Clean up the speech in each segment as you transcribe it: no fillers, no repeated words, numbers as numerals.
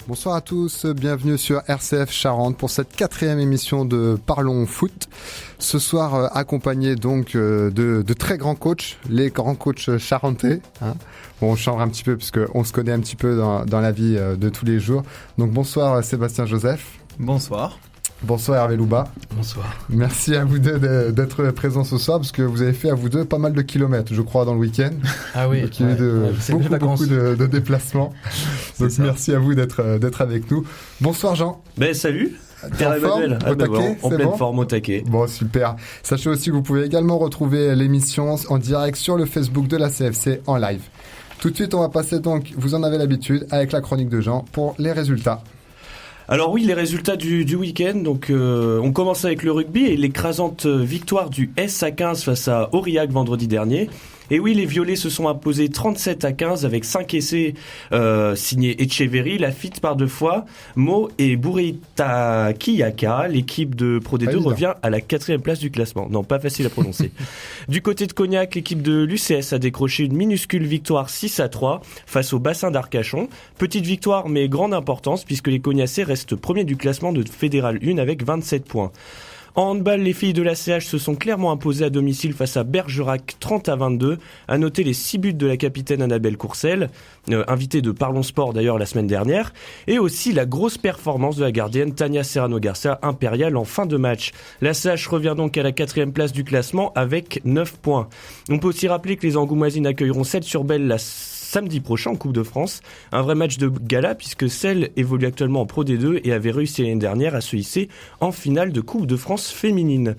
Bonsoir à tous, bienvenue sur RCF Charente pour cette 4e émission de Parlons Foot. Ce soir accompagné donc de très grands coachs, les grands coachs charentais. Bon, on change un petit peu puisqu'on se connaît un petit peu dans la vie de tous les jours. Donc bonsoir Sébastien Joseph. Bonsoir. Bonsoir Hervé Louba. Bonsoir. Merci à vous deux d'être présents ce soir parce que vous avez fait à vous deux pas mal de kilomètres, je crois, dans le week-end. Ah oui. Donc, il y a eu beaucoup de déplacements. Donc merci à vous d'être avec nous. Bonsoir Jean. Salut. En forme, en pleine forme au taquet. Bon, super. Sachez aussi que vous pouvez également retrouver l'émission en direct sur le Facebook de la CFC en live. Tout de suite, on va passer donc, vous en avez l'habitude, avec la chronique de Jean pour les résultats. Alors oui, les résultats du week-end. Donc on commence avec le rugby et l'écrasante victoire du SA15 face à Aurillac vendredi dernier. Et oui, les Violets se sont imposés 37-15 avec 5 essais signés Etcheverry, Lafitte par 2 fois, Mo et Burita Kiyaka. L'équipe de Pro D2 revient à la 4e place du classement. Non, pas facile à prononcer. Du côté de Cognac, l'équipe de l'UCS a décroché une minuscule victoire 6-3 face au bassin d'Arcachon. Petite victoire mais grande importance puisque les Cognacais restent premiers du classement de Fédéral 1 avec 27 points. En handball, les filles de la CH se sont clairement imposées à domicile face à Bergerac 30-22. À noter les 6 buts de la capitaine Annabelle Courcelles, invitée de Parlons Sport d'ailleurs la semaine dernière, et aussi la grosse performance de la gardienne Tania Serrano-Garcia impériale en fin de match. La CH revient donc à la 4e place du classement avec 9 points. On peut aussi rappeler que les Angoumoisines accueilleront Celles-sur-Belle samedi prochain en Coupe de France. Un vrai match de gala puisque Celles évolue actuellement en Pro D2 et avait réussi l'année dernière à se hisser en finale de Coupe de France féminine.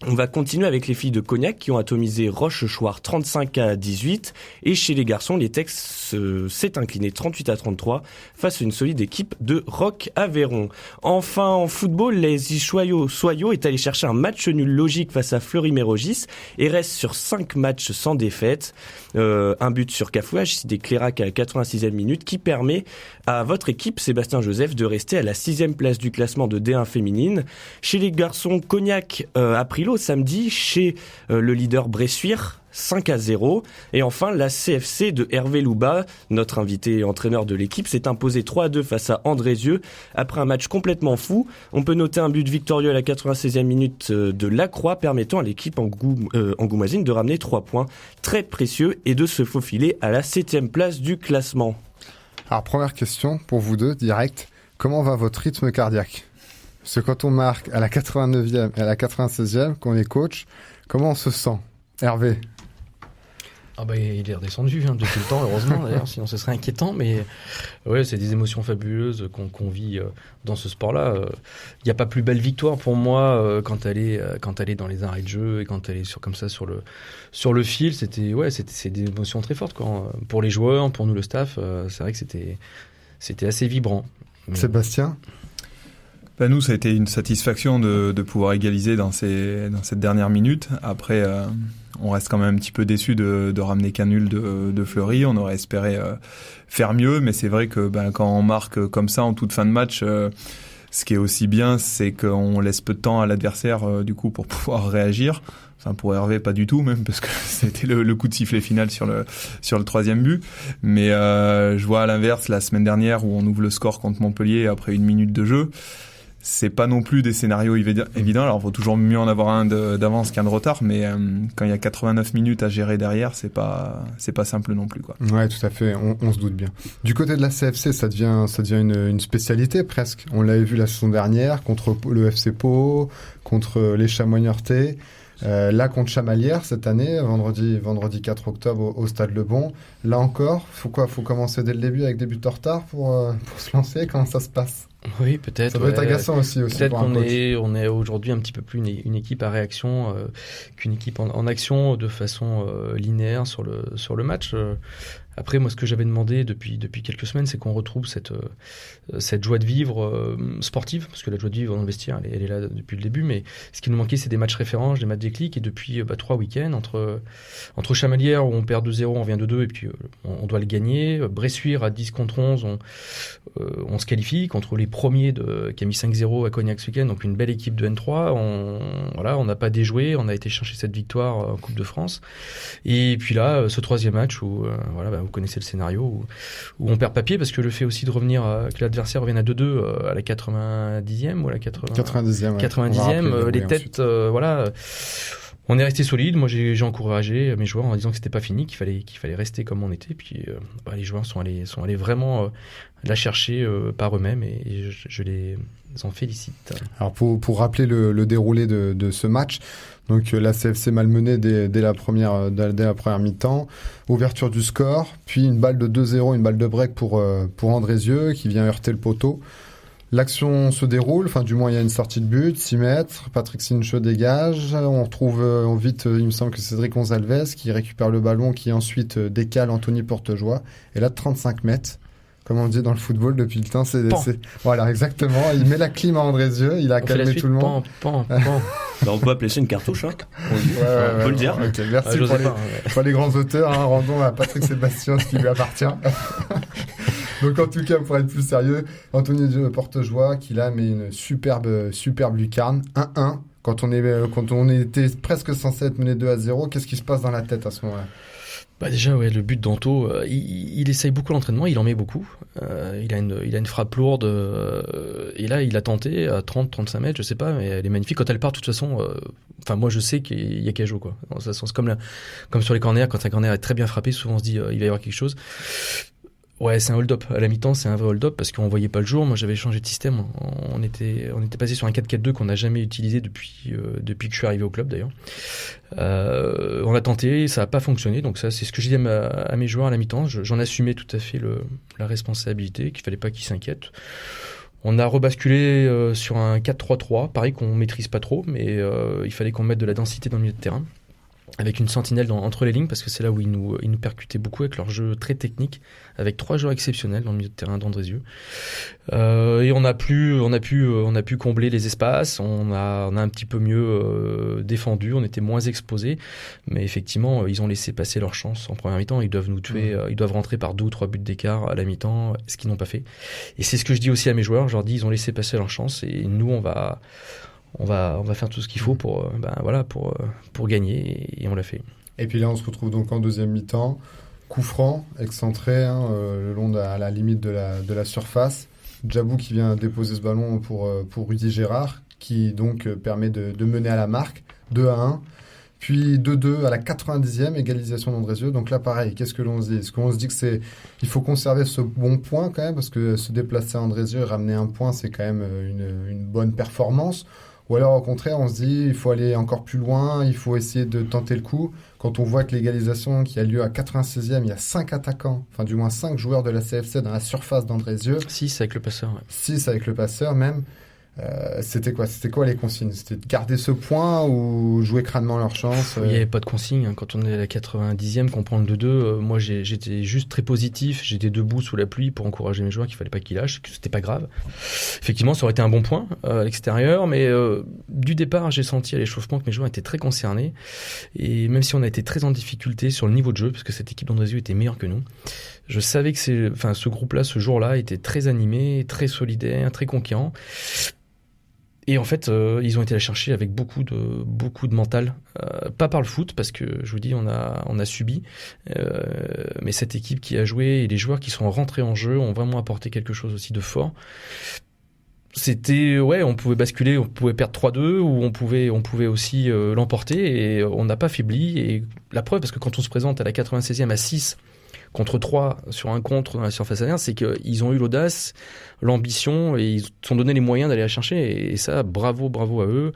On va continuer avec les filles de Cognac qui ont atomisé Rochechouart 35-18 et chez les garçons, les Tex s'est incliné 38-33 face à une solide équipe de Roc Aveyron. Enfin, en football, les Soyo est allé chercher un match nul logique face à Fleury-Mérogis et reste sur 5 matchs sans défaite. Un but sur Cafouage, Sidé Clérac à la 86e minute qui permet à votre équipe, Sébastien Joseph, de rester à la 6e place du classement de D1 féminine. Chez les garçons, Cognac a pris l'eau samedi chez le leader Bressuire 5-0. Et enfin, la CFC de Hervé Louba, notre invité et entraîneur de l'équipe, s'est imposé 3-2 face à Andrézieux après un match complètement fou. On peut noter un but victorieux à la 96e minute de Lacroix permettant à l'équipe angoumoisine de ramener 3 points très précieux et de se faufiler à la 7e place du classement. Alors première question pour vous deux, direct. Comment va votre rythme cardiaque ? Parce que quand on marque à la 89e et à la 96e, qu'on est coach, comment on se sent ? Hervé ? Il est redescendu depuis le temps, heureusement d'ailleurs, sinon ce serait inquiétant. Mais ouais, c'est des émotions fabuleuses qu'on vit dans ce sport-là. Il n'y a pas plus belle victoire pour moi quand elle est dans les arrêts de jeu et quand elle est comme ça sur le fil. C'est des émotions très fortes quoi. Pour les joueurs, pour nous le staff. C'est vrai que c'était assez vibrant. Mais... Sébastien ? Nous, ça a été une satisfaction de pouvoir égaliser dans cette dernière minute. Après, on reste quand même un petit peu déçu de ramener qu'un nul de Fleury. On aurait espéré faire mieux, mais c'est vrai que quand on marque comme ça en toute fin de match, ce qui est aussi bien, c'est qu'on laisse peu de temps à l'adversaire du coup pour pouvoir réagir. Enfin, pour Hervé, pas du tout même, parce que c'était le coup de sifflet final sur le 3e but. Mais je vois à l'inverse, la semaine dernière, où on ouvre le score contre Montpellier après 1 minute de jeu, c'est pas non plus des scénarios évidents. Alors, il faut toujours mieux en avoir un d'avance qu'un de retard, mais quand il y a 89 minutes à gérer derrière, c'est pas simple non plus, quoi. Ouais, tout à fait. On se doute bien. Du côté de la CFC, ça devient une spécialité presque. On l'avait vu la saison dernière contre le FC Pau, contre les Chamois Niortais. Là contre Chamalières cette année, vendredi 4 octobre au Stade Le Bon. Là encore, faut commencer dès le début avec des buts en retard pour se lancer. Comment ça se passe ? Oui, peut-être. Ça doit être agaçant aussi peut-être pour un coach. on est aujourd'hui un petit peu plus une équipe à réaction qu'une équipe en action de façon linéaire sur le match. Après, moi, ce que j'avais demandé depuis quelques semaines, c'est qu'on retrouve cette joie de vivre sportive, parce que la joie de vivre dans le vestiaire, elle est là depuis le début, mais ce qui nous manquait, c'est des matchs références, des matchs déclics, et depuis 3 week-ends, entre Chamalières, où on perd 2-0, on vient de 2, et puis on doit le gagner, Bressuire à 10 contre 11, on se qualifie, contre les premier qui a mis 5-0 à Cognac ce week-end, donc une belle équipe de N3. On n'a pas déjoué, on a été chercher cette victoire en Coupe de France. Et puis là, ce troisième match où vous connaissez le scénario, où on perd papier parce que le fait aussi de revenir, que l'adversaire revienne à 2-2 à la 90e ou à la 90e. Ouais. 90e, les têtes, on est resté solide. Moi, j'ai encouragé mes joueurs en disant que c'était pas fini, qu'il fallait rester comme on était. Puis les joueurs sont allés vraiment la chercher par eux-mêmes et je les en félicite. Alors pour rappeler le déroulé de ce match, donc la CFC malmenée dès la première mi-temps, ouverture du score, puis une balle de 2-0, une balle de break pour Andrézieux qui vient heurter le poteau. L'action se déroule, enfin du moins il y a une sortie de but, 6 mètres, Patrick Sincheux dégage, on retrouve vite, il me semble que c'est Cédric Gonzalez qui récupère le ballon, qui ensuite décale Anthony Portejoie, et là de 35 mètres, comme on dit dans le football depuis le temps, voilà exactement, il met la clim à Andrézieux, il a calmé tout le monde. On peut appeler ça une cartouche, hein. On peut le dire. Okay, merci pour les grands auteurs, hein. Rendons à Patrick Sébastien ce qui lui appartient. Donc en tout cas, pour être plus sérieux, Anthony Portejoie qui là met une superbe lucarne, 1-1. Quand on était presque censé être mené 2-0, qu'est-ce qui se passe dans la tête à ce moment-là ? Déjà, le but d'Anto, il essaye beaucoup l'entraînement, il en met beaucoup. Il a une frappe lourde, et là, il a tenté à 30-35 mètres, je sais pas, mais elle est magnifique. Quand elle part, de toute façon, moi, je sais qu'il y a qu'à jouer, quoi. C'est comme sur les corners, quand un corner est très bien frappé, souvent on se dit, il va y avoir quelque chose. Ouais, c'est un hold-up. À la mi-temps, c'est un vrai hold-up parce qu'on voyait pas le jour. Moi, j'avais changé de système. On était passé sur un 4-4-2 qu'on n'a jamais utilisé depuis que je suis arrivé au club, d'ailleurs. On a tenté, ça a pas fonctionné. Donc ça, c'est ce que j'ai dit à mes joueurs à la mi-temps. J'en assumais tout à fait la responsabilité, qu'il fallait pas qu'ils s'inquiètent. On a rebasculé sur un 4-3-3. Pareil qu'on maîtrise pas trop, mais il fallait qu'on mette de la densité dans le milieu de terrain, avec une sentinelle entre les lignes, parce que c'est là où ils nous percutaient beaucoup avec leur jeu très technique, avec 3 joueurs exceptionnels dans le milieu de terrain d'Andrézieux. Et on a pu combler les espaces, on a un petit peu mieux défendu, on était moins exposés, mais effectivement, ils ont laissé passer leur chance en première mi-temps. Ils doivent nous tuer, ils doivent rentrer par 2 ou 3 buts d'écart à la mi-temps, ce qu'ils n'ont pas fait. Et c'est ce que je dis aussi à mes joueurs, je leur dis, ils ont laissé passer leur chance, et nous, on va faire tout ce qu'il faut pour gagner, et on l'a fait. Et puis là, on se retrouve donc en deuxième mi-temps, coup franc, excentré, le long à la limite de la surface. Djabou qui vient déposer ce ballon pour Rudy Gérard, qui donc permet de mener à la marque, 2-1. Puis 2-2 à la 90e, égalisation d'Andrézieux. Donc là, pareil, qu'est-ce que l'on se dit ? Est-ce qu'on se dit il faut conserver ce bon point quand même, parce que se déplacer à Andrézieux et ramener un point, c'est quand même une bonne performance. Ou alors au contraire, on se dit il faut aller encore plus loin, il faut essayer de tenter le coup. Quand on voit que l'égalisation qui a lieu à 96e, il y a 5 attaquants, enfin du moins 5 joueurs de la CFC dans la surface d'Andrézieux. 6 avec le passeur. Ouais. 6 avec le passeur même. C'était quoi les consignes ? C'était de garder ce point ou jouer crânement leur chance ? Il n'y avait pas de consigne. Quand on est à la 90e, qu'on prend le 2-2, moi j'étais juste très positif. J'étais debout sous la pluie pour encourager mes joueurs qu'il fallait pas qu'ils lâchent, que c'était pas grave. Effectivement, ça aurait été un bon point à l'extérieur, mais du départ, j'ai senti à l'échauffement que mes joueurs étaient très concernés. Et même si on a été très en difficulté sur le niveau de jeu, parce que cette équipe d'Andrézieux était meilleure que nous, je savais que ce groupe-là, ce jour-là, était très animé, très solidaire, très conquérant. Et en fait, ils ont été la chercher avec beaucoup de mental. Pas par le foot, parce que je vous dis, on a subi. Mais cette équipe qui a joué et les joueurs qui sont rentrés en jeu ont vraiment apporté quelque chose aussi de fort. C'était, on pouvait basculer, on pouvait perdre 3-2, ou on pouvait aussi l'emporter, et on n'a pas faibli. Et la preuve, parce que quand on se présente à la 96e à 6 contre 3 sur un contre dans la surface adverse, c'est qu'ils ont eu l'audace, l'ambition, et ils se sont donné les moyens d'aller la chercher, et ça, bravo à eux.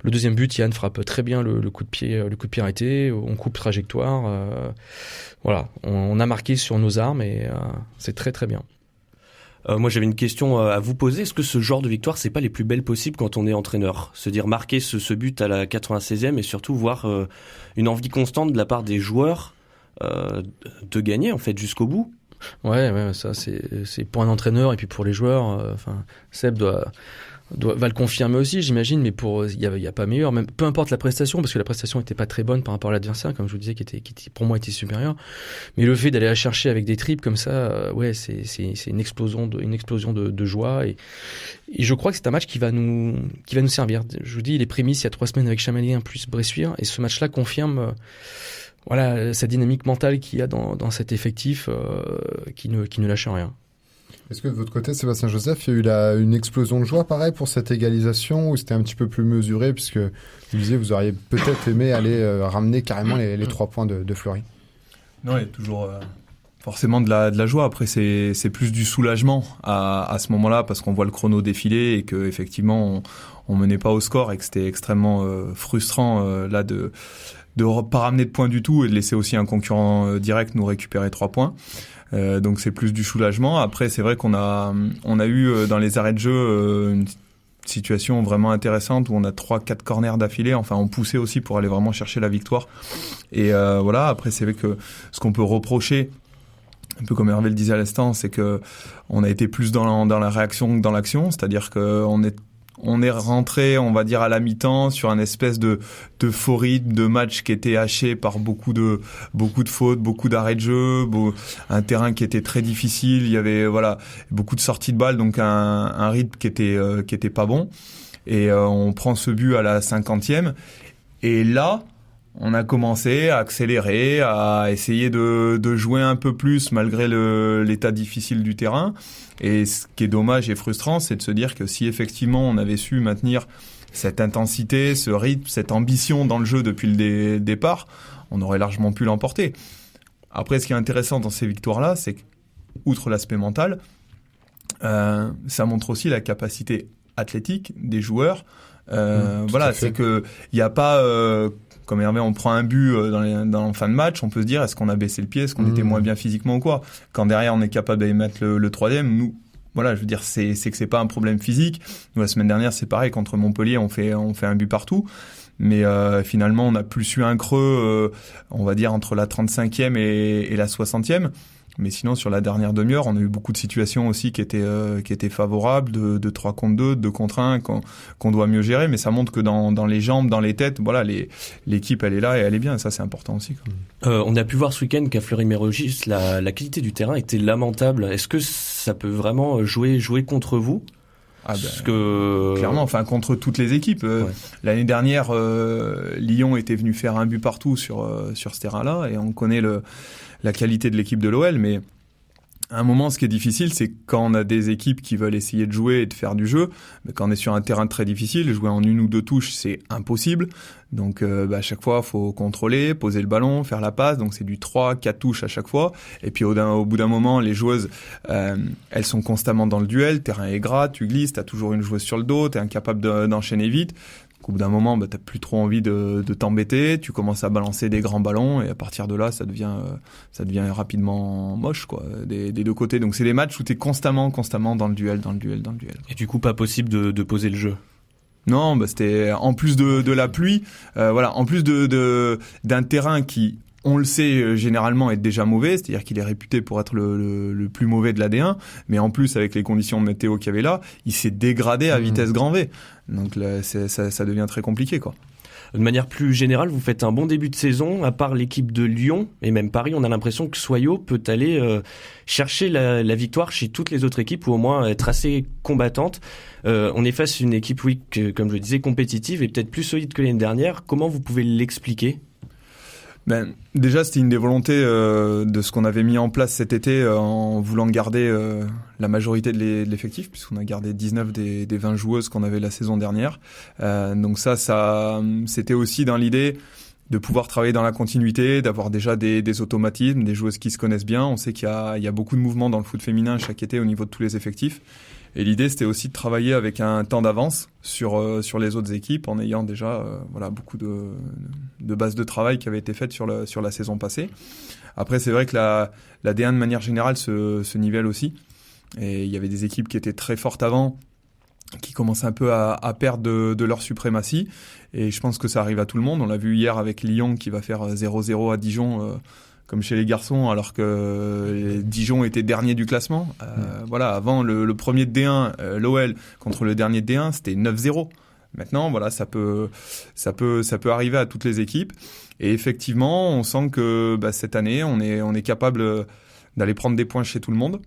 Le deuxième but, Yann frappe très bien le coup de pied arrêté, on coupe trajectoire, on a marqué sur nos armes, et c'est très très bien. Moi, j'avais une question à vous poser. Est-ce que ce genre de victoire, c'est pas les plus belles possibles quand on est entraîneur ? Se dire marquer ce but à la 96e, et surtout voir une envie constante de la part des joueurs de gagner en fait jusqu'au bout. Ouais, ça c'est pour un entraîneur et puis pour les joueurs. Seb doit va le confirmer aussi, j'imagine, mais il y a pas meilleur, même peu importe la prestation, parce que la prestation était pas très bonne par rapport à l'adversaire, comme je vous disais, qui était pour moi était supérieur. Mais le fait d'aller la chercher avec des triples comme ça, c'est une explosion de joie, et je crois que c'est un match qui va nous servir. Je vous dis, les prémices il y a 3 semaines avec Chamalien plus Bressuire, et ce match-là confirme sa dynamique mentale qu'il y a dans cet effectif qui ne lâche rien. Est-ce que de votre côté, Sébastien Joseph, il y a eu une explosion de joie pareil pour cette égalisation, ou c'était un petit peu plus mesuré, puisque vous disiez vous auriez peut-être aimé aller ramener carrément les 3 points de Fleury? Non, il y a toujours forcément de la joie. Après, c'est plus du soulagement à ce moment-là, parce qu'on voit le chrono défiler et qu'effectivement on menait pas au score, et que c'était extrêmement frustrant là de pas ramener de points du tout et de laisser aussi un concurrent direct nous récupérer 3 points. Donc c'est plus du soulagement. Après, c'est vrai qu'on a eu dans les arrêts de jeu une situation vraiment intéressante où on a 3-4 corners d'affilée. Enfin, on poussait aussi pour aller vraiment chercher la victoire. Et voilà. Après, c'est vrai que ce qu'on peut reprocher, un peu comme Hervé le disait à l'instant, c'est que on a été plus dans la réaction que dans l'action. C'est-à-dire on est rentré, on va dire, à la mi-temps sur un espèce d'euphorie de match qui était haché par beaucoup de fautes, beaucoup d'arrêts de jeu, un terrain qui était très difficile. Il y avait beaucoup de sorties de balles, donc un rythme qui était pas bon. Et on prend ce but à la 50e. Et là, on a commencé à accélérer, à essayer de jouer un peu plus malgré l'état difficile du terrain. Et ce qui est dommage et frustrant, c'est de se dire que si effectivement on avait su maintenir cette intensité, ce rythme, cette ambition dans le jeu depuis le départ, on aurait largement pu l'emporter. Après, ce qui est intéressant dans ces victoires-là, c'est qu'outre l'aspect mental, ça montre aussi la capacité athlétique des joueurs. C'est que il n'y a pas... comme Hervé, on prend un but dans fin de match, on peut se dire, est-ce qu'on a baissé le pied, est-ce qu'on était moins bien physiquement ou quoi? Quand derrière, on est capable d'aller mettre le 3e, nous, je veux dire, c'est que c'est pas un problème physique. Nous, la semaine dernière, c'est pareil, contre Montpellier, on fait un but partout. Mais finalement, on a plus eu un creux, on va dire, entre la 35e et la 60e. Mais sinon, sur la dernière demi-heure, on a eu beaucoup de situations aussi qui étaient favorables, de 3 contre 2, de 2 contre 1, qu'on doit mieux gérer. Mais ça montre que dans les jambes, dans les têtes, l'équipe, elle est là et elle est bien. Et ça, c'est important aussi, quoi. On a pu voir ce week-end qu'à Fleury-Mérogis, la qualité du terrain était lamentable. Est-ce que ça peut vraiment jouer contre vous? Parce que clairement, contre toutes les équipes. L'année dernière, Lyon était venu faire un but partout sur ce terrain-là, et on connaît la qualité de l'équipe de l'OL, mais à un moment, ce qui est difficile, c'est quand on a des équipes qui veulent essayer de jouer et de faire du jeu, mais quand on est sur un terrain très difficile, jouer en 1 ou 2 touches, c'est impossible. Donc à chaque fois, faut contrôler, poser le ballon, faire la passe, donc c'est du 3-4 touches à chaque fois. Et puis au bout d'un moment, les joueuses, elles sont constamment dans le duel, le terrain est gras, tu glisses, t'as toujours une joueuse sur le dos, t'es incapable d'enchaîner vite. Au bout d'un moment, t'as plus trop envie de t'embêter, tu commences à balancer des grands ballons, et à partir de là, ça devient rapidement moche, quoi, des 2 côtés. Donc c'est des matchs où t'es constamment dans le duel. Et du coup, pas possible de poser le jeu. Non, c'était en plus de la pluie, en plus d'un terrain qui, on le sait, généralement est déjà mauvais, c'est-à-dire qu'il est réputé pour être le plus mauvais de la D1, mais en plus avec les conditions de météo qu'il y avait là, il s'est dégradé à vitesse grand V. Donc là, ça devient très compliqué, quoi. De manière plus générale, vous faites un bon début de saison. À part l'équipe de Lyon et même Paris, on a l'impression que Soyaux peut aller chercher la victoire chez toutes les autres équipes, ou au moins être assez combattante. On est face à une équipe, comme je le disais, compétitive et peut-être plus solide que l'année dernière. Comment vous pouvez l'expliquer ? Déjà, c'était une des volontés de ce qu'on avait mis en place cet été en voulant garder la majorité de l'effectif, puisqu'on a gardé 19 des 20 joueuses qu'on avait la saison dernière. Donc ça c'était aussi dans l'idée de pouvoir travailler dans la continuité, d'avoir déjà des automatismes, des joueuses qui se connaissent bien. On sait qu'il y a beaucoup de mouvements dans le foot féminin chaque été au niveau de tous les effectifs. Et l'idée, c'était aussi de travailler avec un temps d'avance sur les autres équipes, en ayant déjà beaucoup de bases de travail qui avaient été faites sur la saison passée. Après, c'est vrai que la D1 de manière générale se nivelle aussi. Et il y avait des équipes qui étaient très fortes avant, qui commencent un peu à perdre de leur suprématie. Et je pense que ça arrive à tout le monde. On l'a vu hier avec Lyon qui va faire 0-0 à Dijon comme chez les garçons, alors que Dijon était dernier du classement. Voilà, avant le premier de D1, l'OL contre le dernier de D1, c'était 9-0. Maintenant, voilà, ça peut arriver à toutes les équipes. Et effectivement, on sent que cette année, on est capable d'aller prendre des points chez tout le monde.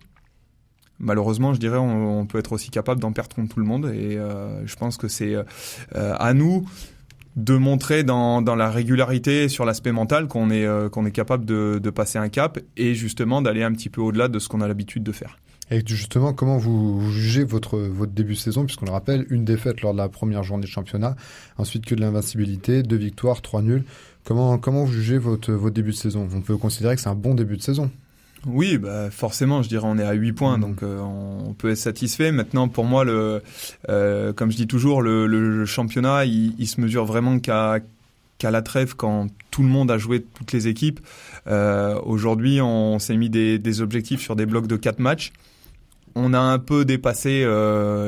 Malheureusement, je dirais, on peut être aussi capable d'en perdre contre tout le monde. Et je pense que c'est à nous de montrer dans la régularité sur l'aspect mental qu'on est capable de passer un cap et justement d'aller un petit peu au-delà de ce qu'on a l'habitude de faire. Et justement, comment vous jugez votre début de saison, puisqu'on le rappelle, une défaite lors de la première journée de championnat, ensuite que de l'invincibilité, 2 victoires, 3 nuls. Comment vous jugez votre début de saison ? On peut considérer que c'est un bon début de saison. Oui, forcément, je dirais on est à 8 points, donc on peut être satisfait. Maintenant, pour moi, comme je dis toujours, le championnat, il se mesure vraiment qu'à la trêve quand tout le monde a joué, toutes les équipes. Aujourd'hui, on s'est mis des objectifs sur des blocs de 4 matchs. On a un peu dépassé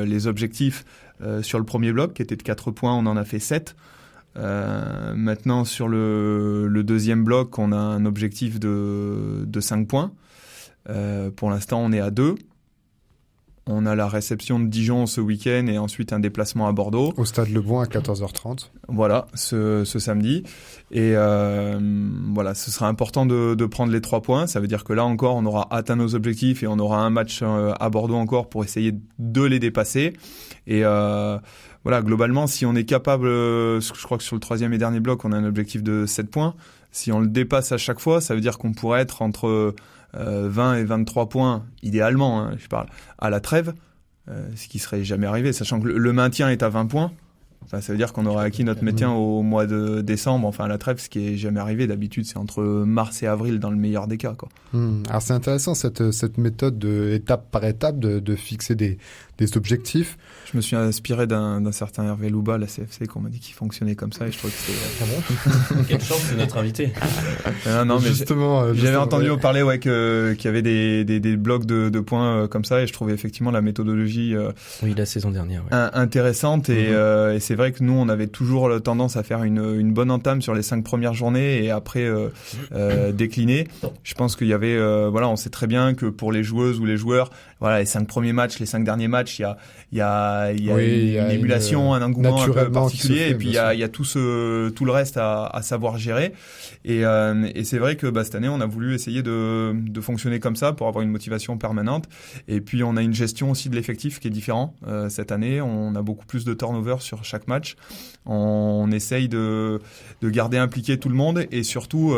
les objectifs sur le premier bloc, qui était de 4 points, on en a fait 7. Maintenant, sur le deuxième bloc, on a un objectif de 5 points. Pour l'instant, on est à 2. On a la réception de Dijon ce week-end et ensuite un déplacement à Bordeaux. Au stade Lebon à 14h30. Voilà, ce samedi. Et voilà, ce sera important de prendre les 3 points. Ça veut dire que là encore, on aura atteint nos objectifs et on aura un match à Bordeaux encore pour essayer de les dépasser. Et voilà, globalement, si on est capable, je crois que sur le 3e et dernier bloc, on a un objectif de 7 points. Si on le dépasse à chaque fois, ça veut dire qu'on pourrait être entre 20 et 23 points, idéalement, je parle, à la trêve, ce qui serait jamais arrivé, sachant que le maintien est à 20 points. Enfin, ça veut dire qu'on aurait acquis notre maintien au mois de décembre, enfin à la trêve, ce qui est jamais arrivé. D'habitude, c'est entre mars et avril dans le meilleur des cas, quoi. Alors c'est intéressant cette méthode étape par étape de fixer des objectifs. Je me suis inspiré d'un certain Hervé Louba à la CFC qu'on m'a dit qu'il fonctionnait comme ça et je trouve que c'était... Ah bon. Quelle chance, c'est notre invité. Non, mais justement, j'avais entendu parler qu'il y avait des blocs de points comme ça et je trouvais effectivement la méthodologie oui, la saison dernière, intéressante et c'est vrai que nous on avait toujours tendance à faire une bonne entame sur les 5 premières journées et après décliner. Je pense qu'il y avait voilà, on sait très bien que pour les joueuses ou les joueurs, voilà, les 5 premiers matchs, les 5 derniers matchs, il y a une émulation, un engouement un peu particulier, et puis il y a tout le reste à savoir gérer. Et c'est vrai que cette année, on a voulu essayer de fonctionner comme ça pour avoir une motivation permanente. Et puis on a une gestion aussi de l'effectif qui est différent. Cette année, on a beaucoup plus de turnover sur chaque match. On essaye de garder impliqué tout le monde et surtout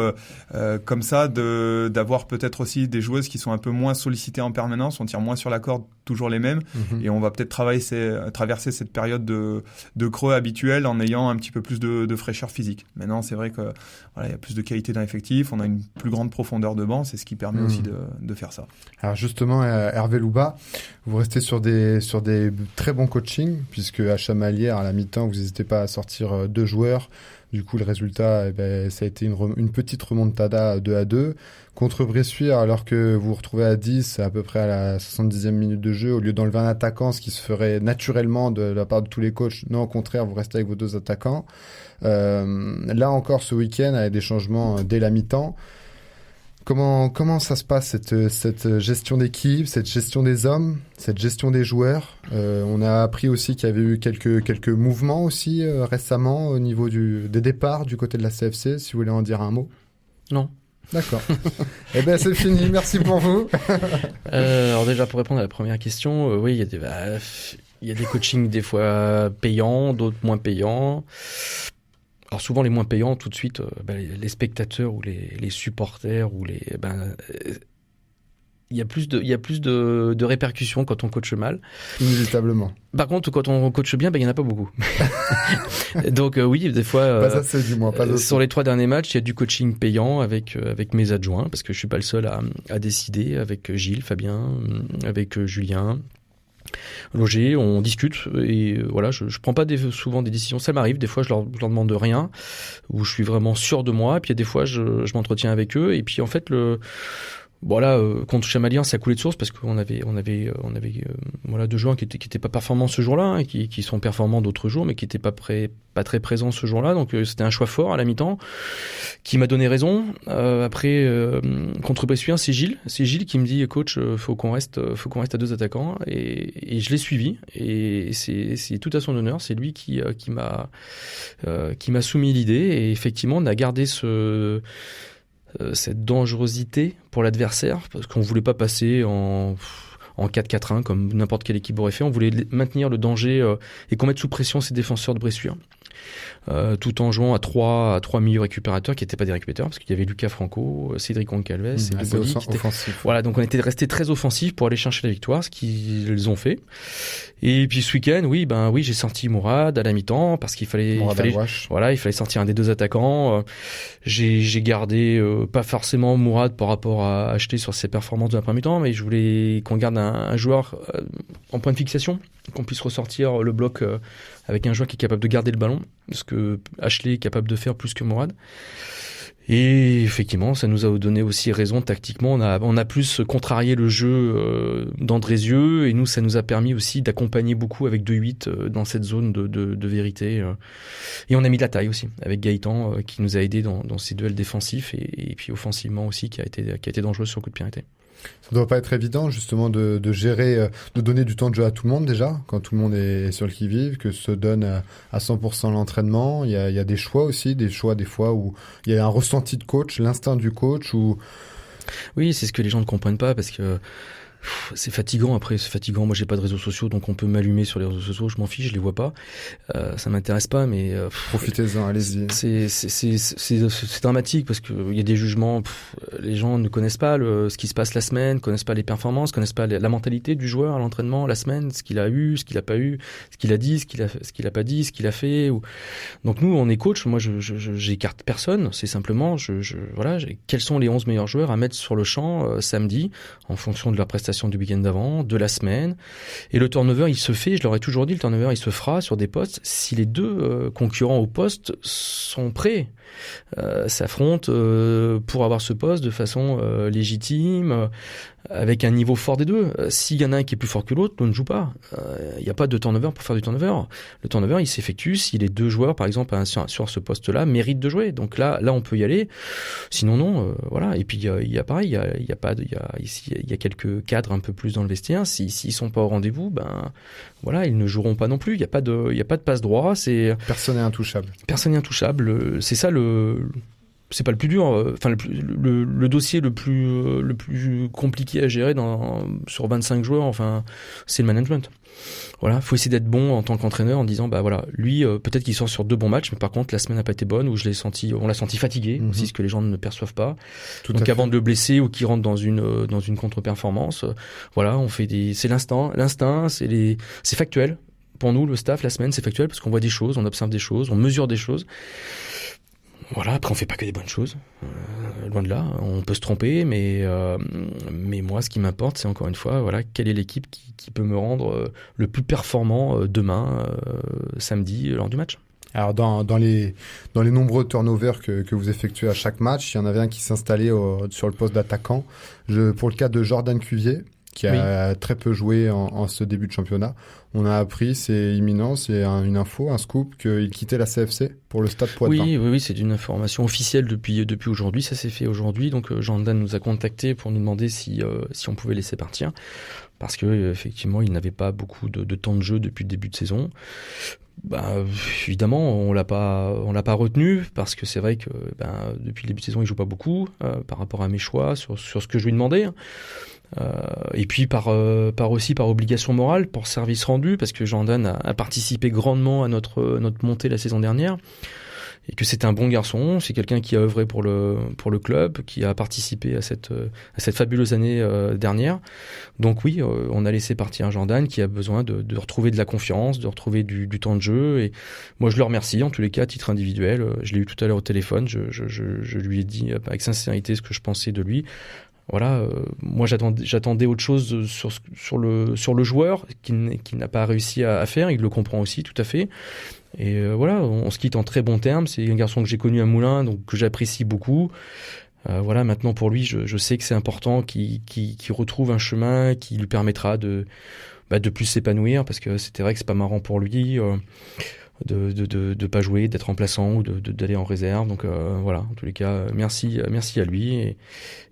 comme ça d'avoir peut-être aussi des joueuses qui sont un peu moins sollicitées en permanence. On tire moins sur la corde, toujours les mêmes, et on va peut-être traverser cette période de creux habituel en ayant un petit peu plus de fraîcheur physique. Maintenant, c'est vrai que voilà, il y a plus de qualité dans l'effectif, on a une plus grande profondeur de banc, c'est ce qui permet aussi de faire ça. Alors justement, Hervé Louba, vous restez sur des très bons coachings, puisque à Chamalières, à la mi-temps, vous n'hésitez pas à sortir 2 joueurs. Du coup, le résultat, ça a été une petite remontada 2-2 contre Bressuire, alors que vous vous retrouvez à 10 à peu près à la 70e minute de jeu, au lieu d'enlever un attaquant, ce qui se ferait naturellement de la part de tous les coachs. Non, au contraire, vous restez avec vos 2 attaquants. Là encore, ce week-end, avec des changements dès la mi-temps. Comment ça se passe, cette gestion d'équipe, cette gestion des hommes, cette gestion des joueurs? On a appris aussi qu'il y avait eu quelques mouvements aussi récemment au niveau des départs du côté de la CFC, si vous voulez en dire un mot. Non. D'accord. Eh ben c'est fini, merci pour vous. Alors déjà, pour répondre à la première question, oui, il y a des coachings des fois payants, d'autres moins payants. Alors souvent les moins payants, tout de suite, les spectateurs ou les supporters ou il y a plus de répercussions quand on coache mal. Inévitablement. Par contre, quand on coache bien, il y en a pas beaucoup. Donc oui, des fois. Pas assez, du moins. Pas assez. Sur les 3 derniers matchs, il y a du coaching payant avec mes adjoints, parce que je suis pas le seul à décider, avec Gilles, Fabien, avec Julien. Loger, on discute et voilà, je prends pas souvent des décisions, ça m'arrive, des fois je leur demande rien, où je suis vraiment sûr de moi, et puis il y a des fois je m'entretiens avec eux, et puis en fait Voilà, contre Chamalières, ça a coulé de source parce qu'on avait voilà 2 joueurs qui étaient pas performants ce jour-là, hein, qui sont performants d'autres jours, mais qui étaient pas très présents ce jour-là. Donc c'était un choix fort à la mi-temps qui m'a donné raison. Après contre Bressuire, c'est Gilles qui me dit coach, faut qu'on reste à 2 attaquants et je l'ai suivi et c'est tout à son honneur. C'est lui qui m'a soumis l'idée et effectivement on a gardé cette dangerosité pour l'adversaire parce qu'on voulait pas passer en 4-4-1 comme n'importe quelle équipe aurait fait. On voulait maintenir le danger et qu'on mette sous pression ces défenseurs de Bressuire. Tout en jouant à trois milieux récupérateurs qui n'étaient pas des récupérateurs parce qu'il y avait Lucas Franco, Cédric Goncalves et Deboli offensif. Voilà, donc on était resté très offensif pour aller chercher la victoire, ce qu'ils ont fait. Et puis ce week-end, oui, j'ai sorti Mourad à la mi-temps parce qu'il fallait sortir un des 2 attaquants. J'ai gardé pas forcément Mourad par rapport à acheter sur ses performances de la première mi-temps, mais je voulais qu'on garde un joueur en point de fixation, qu'on puisse ressortir le bloc avec un joueur qui est capable de garder le ballon, ce que Ashley est capable de faire plus que Mourad. Et effectivement, ça nous a donné aussi raison tactiquement. On a plus contrarié le jeu d'Andrézieux et nous, ça nous a permis aussi d'accompagner beaucoup avec 2-8 dans cette zone de vérité. Et on a mis de la taille aussi avec Gaëtan qui nous a aidé dans ces duels défensifs et puis offensivement aussi qui a été dangereux sur le coup de pied arrêté. Ça doit pas être évident justement de gérer, de donner du temps de jeu à tout le monde déjà, quand tout le monde est sur le qui-vive, que se donne à 100% l'entraînement. Il y a des choix aussi, des fois où il y a un ressenti de coach, l'instinct du coach. Oui, c'est ce que les gens ne comprennent pas parce que c'est fatigant. Après, c'est fatigant. Moi, j'ai pas de réseaux sociaux, donc on peut m'allumer sur les réseaux sociaux. Je m'en fiche, je les vois pas. Ça m'intéresse pas, mais profitez-en, allez-y. C'est dramatique parce que il y a des jugements. Les gens ne connaissent pas ce qui se passe la semaine, connaissent pas les performances, connaissent pas la mentalité du joueur à l'entraînement la semaine, ce qu'il a eu, ce qu'il a pas eu, ce qu'il a dit, ce qu'il a pas dit, ce qu'il a fait. Donc nous, on est coach. Moi, j'écarte personne. C'est simplement, quels sont les 11 meilleurs joueurs à mettre sur le champ samedi en fonction de leur prestation du week-end d'avant, de la semaine. Et le turnover, il se fait, je leur ai toujours dit, le turnover, il se fera sur des postes si les 2 concurrents au poste sont prêts, s'affrontent pour avoir ce poste de façon légitime, avec un niveau fort des 2. S'il y en a un qui est plus fort que l'autre, l'autre ne joue pas. Il n'y a pas de turnover pour faire du turnover. Le turnover, il s'effectue si les 2 joueurs, par exemple, sur ce poste-là, méritent de jouer. Donc là, on peut y aller. Sinon, non. Voilà. Et puis, il y a quelques cadres un peu plus dans le vestiaire. S'ils sont pas au rendez-vous, ils ne joueront pas non plus. Il y a pas de passe droit. Personne n'est intouchable. Personne n'est intouchable. C'est ça c'est pas le plus dur. Enfin, le dossier le plus compliqué à gérer sur 25 joueurs. Enfin, c'est le management. Voilà, faut essayer d'être bon en tant qu'entraîneur en disant lui peut-être qu'il sort sur 2 bons matchs, mais par contre la semaine n'a pas été bonne ou on l'a senti fatigué aussi, ce que les gens ne perçoivent pas. Donc avant de le blesser ou qu'il rentre dans une contre-performance, on fait c'est l'instinct, c'est factuel. Pour nous, le staff, la semaine, c'est factuel parce qu'on voit des choses, on observe des choses, on mesure des choses. Voilà, après on fait pas que des bonnes choses, loin de là, on peut se tromper, mais moi ce qui m'importe c'est encore une fois, quelle est l'équipe qui peut me rendre le plus performant demain, samedi, lors du match. Alors dans les nombreux turnovers que vous effectuez à chaque match, il y en avait un qui s'installait sur le poste d'attaquant. Pour le cas de Jordan Cuvier, qui a très peu joué en ce début de championnat. On a appris, c'est imminent, c'est une info, un scoop, qu'il quittait la CFC pour le Stade Poitvin. Oui, c'est une information officielle depuis aujourd'hui, ça s'est fait aujourd'hui. Donc Jordan nous a contacté pour nous demander si on pouvait laisser partir, parce que effectivement, il n'avait pas beaucoup de temps de jeu depuis le début de saison. Évidemment, on l'a pas retenu parce que c'est vrai que depuis le début de saison, il joue pas beaucoup par rapport à mes choix sur ce que je lui demandais. Et puis par obligation morale, pour service rendu, parce que Jordan a participé grandement à notre montée la saison dernière, et que c'est un bon garçon, c'est quelqu'un qui a œuvré pour le club, qui a participé à cette fabuleuse année dernière. Donc oui, on a laissé partir Jordan qui a besoin de retrouver de la confiance, de retrouver du temps de jeu, et moi je le remercie en tous les cas à titre individuel. Je l'ai eu tout à l'heure au téléphone, je lui ai dit avec sincérité ce que je pensais de lui. Moi j'attendais autre chose sur le joueur qu'il n'a pas réussi à faire. Il le comprend aussi tout à fait. Et on se quitte en très bons termes. C'est un garçon que j'ai connu à Moulins, donc que j'apprécie beaucoup. Voilà, maintenant pour lui, je sais que c'est important qu'il retrouve un chemin qui lui permettra de plus s'épanouir, parce que c'était vrai que c'est pas marrant pour lui de pas jouer, d'être remplaçant ou d'aller en réserve. Donc voilà, en tous les cas, merci à lui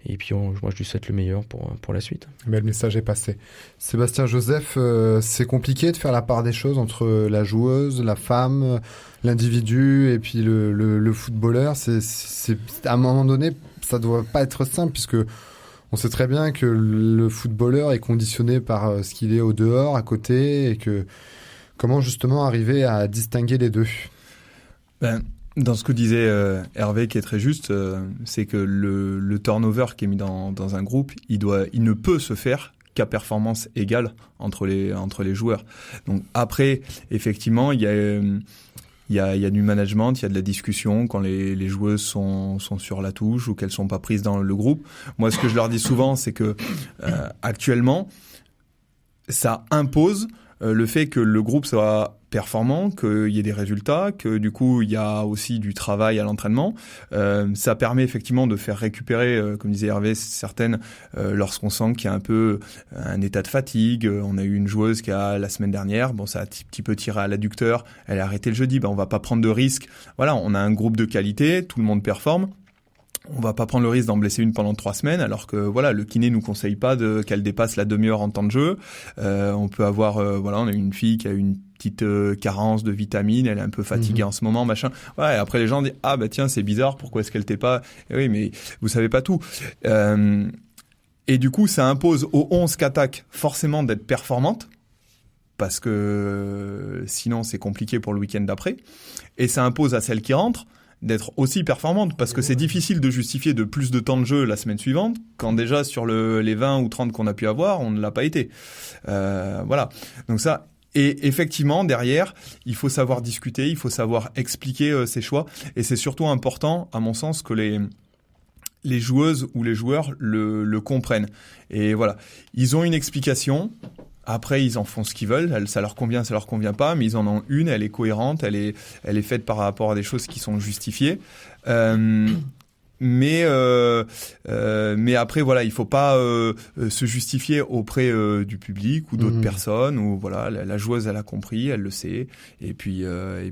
et puis moi je lui souhaite le meilleur pour la suite. Mais le message est passé. Sébastien Joseph, c'est compliqué de faire la part des choses entre la joueuse, la femme, l'individu et puis le footballeur. C'est à un moment donné, ça doit pas être simple, puisque on sait très bien que le footballeur est conditionné par ce qu'il est au dehors, à côté, et que comment justement arriver à distinguer les deux? Dans ce que disait Hervé, qui est très juste, c'est que le turnover qui est mis dans un groupe, il ne peut se faire qu'à performance égale entre les joueurs. Donc après, effectivement, il y a du management, il y a de la discussion quand les joueuses sont sur la touche ou qu'elles sont pas prises dans le groupe. Moi, ce que je leur dis souvent, c'est que actuellement, ça impose le fait que le groupe soit performant, qu'il y ait des résultats, que du coup il y a aussi du travail à l'entraînement. Ça permet effectivement de faire récupérer, comme disait Hervé, certaines lorsqu'on sent qu'il y a un peu un état de fatigue. On a eu une joueuse qui a la semaine dernière, ça a un petit peu tiré à l'adducteur, elle a arrêté le jeudi, on va pas prendre de risque. Voilà, on a un groupe de qualité, tout le monde performe. On va pas prendre le risque d'en blesser une pendant 3 semaines, alors que voilà, le kiné nous conseille pas qu'elle dépasse la demi-heure en temps de jeu. On peut avoir, on a une fille qui a une petite carence de vitamines, elle est un peu fatiguée en ce moment, machin. Ouais, et après les gens disent tiens, c'est bizarre, pourquoi est-ce qu'elle t'est pas? Et oui, mais vous savez pas tout. Et du coup, ça impose aux 11 qu'attaquent forcément d'être performantes, parce que sinon c'est compliqué pour le week-end d'après. Et ça impose à celles qui rentrent d'être aussi performante, parce que c'est difficile de justifier de plus de temps de jeu la semaine suivante quand déjà sur les 20 ou 30 qu'on a pu avoir, on ne l'a pas été. Voilà. Donc ça, et effectivement, derrière, il faut savoir discuter, il faut savoir expliquer ses choix, et c'est surtout important, à mon sens, que les joueuses ou les joueurs le comprennent. Et voilà. Ils ont une explication. Après, ils en font ce qu'ils veulent. Ça leur convient pas, mais ils en ont une. Elle est cohérente. Elle est faite par rapport à des choses qui sont justifiées. Mais après, voilà, il faut pas se justifier auprès du public ou d'autres personnes. Ou voilà, la joueuse, elle a compris, elle le sait. Et puis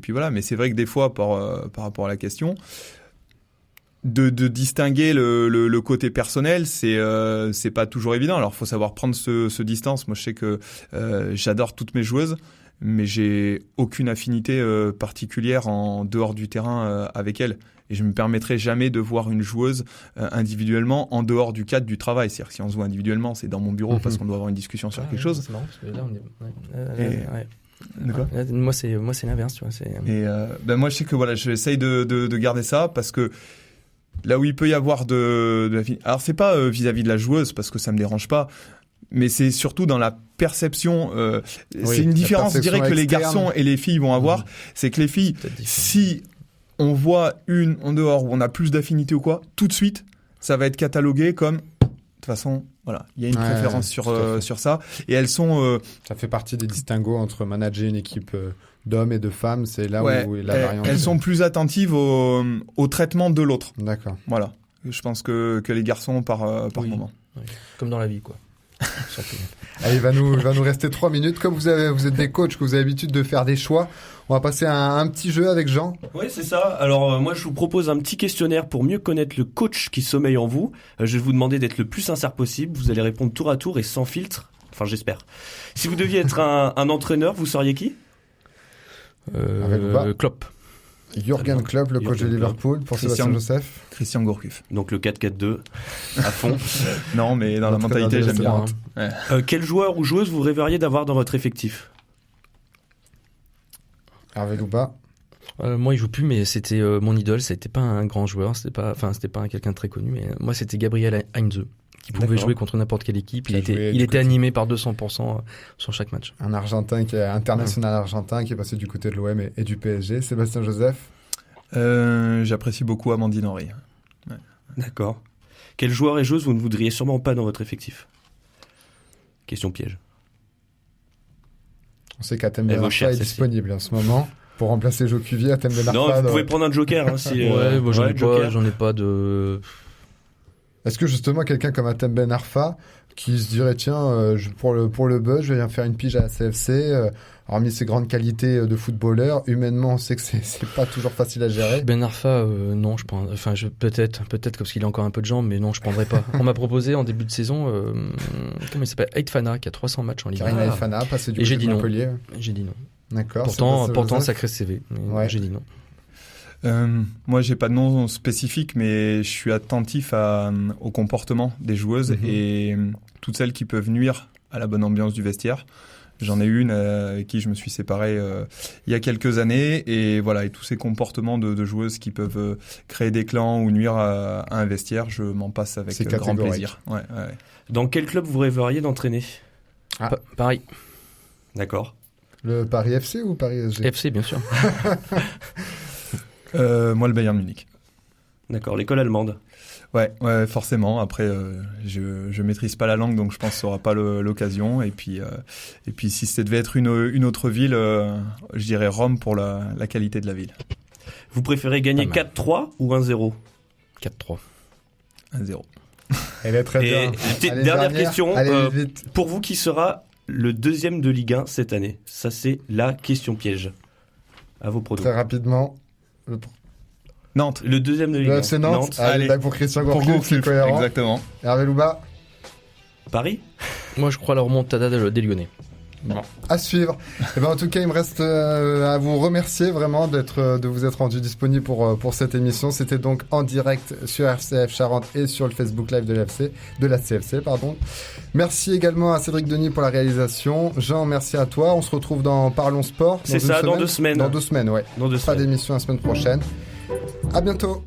voilà. Mais c'est vrai que des fois, par rapport à la question, de distinguer le côté personnel, c'est pas toujours évident. Alors faut savoir prendre ce distance. Moi je sais que j'adore toutes mes joueuses, mais j'ai aucune affinité particulière en dehors du terrain avec elles, et je me permettrai jamais de voir une joueuse individuellement en dehors du cadre du travail. C'est-à-dire que si on se voit individuellement, c'est dans mon bureau parce qu'on doit avoir une discussion sur quelque chose. C'est marrant parce que là on est de quoi ? Moi c'est l'inverse, tu vois, et moi je sais que voilà, j'essaye de garder ça, parce que là où il peut y avoir alors c'est pas vis-à-vis de la joueuse, parce que ça me dérange pas, mais c'est surtout dans la perception. C'est une différence, je dirais, que les garçons et les filles vont avoir. C'est que les filles, si on voit une en dehors où on a plus d'affinité ou quoi, tout de suite, ça va être catalogué comme, de toute façon, voilà, il y a une préférence sur ça, et elles sont. Ça fait partie des distinguos entre manager une équipe d'hommes et de femmes, c'est là où la variante. Elles sont plus attentives au traitement de l'autre. D'accord. Voilà. Je pense que les garçons par moment. Oui. Comme dans la vie, quoi. Allez, il va nous rester 3 minutes. Comme vous êtes des coachs, que vous avez l'habitude de faire des choix, on va passer à un petit jeu avec Jean. Oui, c'est ça. Alors moi, je vous propose un petit questionnaire pour mieux connaître le coach qui sommeille en vous. Je vais vous demander d'être le plus sincère possible. Vous allez répondre tour à tour et sans filtre. Enfin, j'espère. Si vous deviez être un entraîneur, vous seriez qui ? Klopp. Jürgen Klopp, le coach de Liverpool, pour Sébastien Joseph. Christian Gourcuff. Donc le 4-4-2 à fond. Non, mais dans la mentalité, j'aime bien. Ouais. Quel joueur ou joueuse vous rêveriez d'avoir dans votre effectif ? Hervé Louba. Moi, il joue plus, mais c'était mon idole. C'était pas un grand joueur, c'était pas quelqu'un de très connu, mais moi, c'était Gabriel Heinze, qui pouvait jouer contre n'importe quelle équipe. Il était animé par 200% sur chaque match. Un Argentin qui est international argentin, qui est passé du côté de l'OM et du PSG. Sébastien Joseph. J'apprécie beaucoup Amandine Henry. Ouais. D'accord. Quel joueur et joueuse vous ne voudriez sûrement pas dans votre effectif ? Question piège. On sait qu'Atem Benarfa est disponible en ce moment pour remplacer Jo Cuvier. Atem Benarfa. Non, vous pouvez prendre un joker. Hein, si, j'en ai pas de. Est-ce que justement quelqu'un comme Hatem Ben Arfa qui se dirait tiens pour le buzz je vais bien faire une pige à la CFC, hormis ses grandes qualités de footballeur, humainement on sait que c'est pas toujours facile à gérer. Ben Arfa, non, je pense. Enfin, peut-être parce qu'il a encore un peu de jambes, mais non, je prendrais pas. On m'a proposé en début de saison, comment il s'appelle, Aït Fana, qui a 300 matchs en Ligue 1. Karim Fana, passé du Et côté j'ai de dit non. Montpellier. J'ai dit non. D'accord. Pourtant, sacré CV. Ouais. J'ai dit non. Moi, j'ai pas de nom spécifique, mais je suis attentif au comportement des joueuses et toutes celles qui peuvent nuire à la bonne ambiance du vestiaire. J'en ai une avec qui je me suis séparé il y a quelques années et voilà, et tous ces comportements de joueuses qui peuvent créer des clans ou nuire à un vestiaire, je m'en passe avec grand plaisir. Ouais. Dans quel club vous rêveriez d'entraîner? Paris. D'accord. Le Paris FC ou Paris SG? FC, bien sûr. Moi, le Bayern Munich. D'accord, l'école allemande. Ouais, forcément. Après, je maîtrise pas la langue, donc je pense que ça aura pas l'occasion. Et puis si ça devait être une autre ville, je dirais Rome pour la qualité de la ville. Vous préférez gagner 4-3 ou 1-0? 4-3. 1-0. Elle est très bien. Dernière question. Allez, vite. Pour vous, qui sera le deuxième de Ligue 1 cette année? Ça, c'est la question piège. À vos pronos. Très rapidement. Nantes. Le deuxième de Ligue 1. Le FC Nantes. Allez. Pour Christian Gourcuff, c'est cohérent. Exactement. Hervé Louba. Paris? Moi, je crois à la remontada des Lyonnais. Bon, à suivre. Et ben en tout cas, il me reste à vous remercier vraiment de vous être rendu disponible pour cette émission. C'était donc en direct sur RCF Charente et sur le Facebook Live de la CFC. Merci également à Cédric Denis pour la réalisation. Jean, merci à toi. On se retrouve dans Parlons Sport. C'est ça, dans 2 semaines. Dans 2 semaines, ouais. Dans 2 Pas semaines. d'émission la semaine prochaine. À bientôt.